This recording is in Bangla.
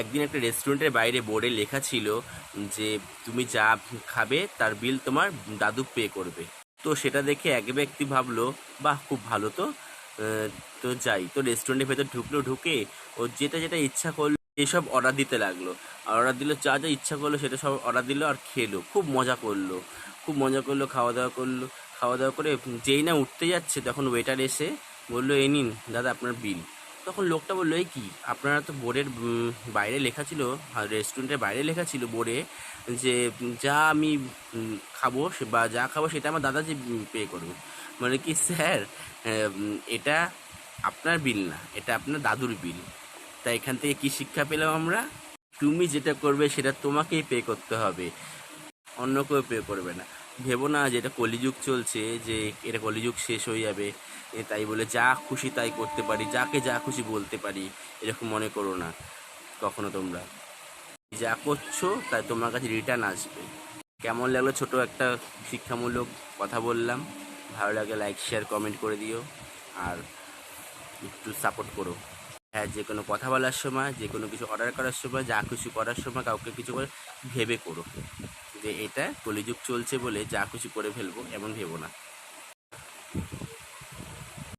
একদিন একটা রেস্টুরেন্টের বাইরে বোর্ডে লেখা ছিল যে তুমি যা খাবে তার বিল তোমার দাদু পে করবে। তো সেটা দেখে এক ব্যক্তি ভাবলো, বাহ খুব ভালো তো। তো যাই, তো রেস্টুরেন্টের ভেতর ঢুকলো, ঢুকে ও যেটা যেটা ইচ্ছা করলো এসব অর্ডার দিতে লাগলো। আর অর্ডার দিল, যা যা ইচ্ছা করলো সেটা সব অর্ডার দিল আর খেলো, খুব মজা করলো। খুব মজা করলো, খাওয়া দাওয়া করলো। খাওয়া দাওয়া করে যেই না উঠতে যাচ্ছে তখন ওয়েটার এসে বললো, এই নিন দাদা আপনার বিল। তখন লোকটা বললো, এই কি, আপনারা তো বোর্ডের বাইরে লেখা ছিল, রেস্টুরেন্টের বাইরে লেখা ছিল বোর্ডে যে যা আমি খাবো বা যা খাবো সেটা আমার দাদা যে পে করবে। মানে কি স্যার, এটা আপনার বিল না, এটা আপনার দাদুর বিল। তাই এখান থেকে কি শিক্ষা পেলাম আমরা? তুমি যেটা করবে সেটা তোমাকেই পে করতে হবে, অন্য কেউ পে করবে না। ভেবো না যে এটা কলিযুগ চলছে, যে এটা কলিযুগ শেষ হয়ে যাবে তাই বলে যা খুশি তাই করতে পারি, যাকে যা খুশি বলতে পারি, এরকম মনে করো না কখনো তোমরা। যা করছো তাই তোমার কাছে রিটার্ন আসবে। কেমন লাগলো ছোট একটা শিক্ষামূলক কথা বললাম? ভালো লাগে লাইক শেয়ার কমেন্ট করে দিও, আর একটু সাপোর্ট করো। হ্যাঁ, যে কোনো কথা বলার সময়, যে কোনো কিছু অর্ডার করার সময়, যা কিছু করার সময় কাউকে কিছু করে ভেবে করো, যে এটা কলিযুগ চলছে বলে যা কিছু করে ফেলবো এমন ভেবো না।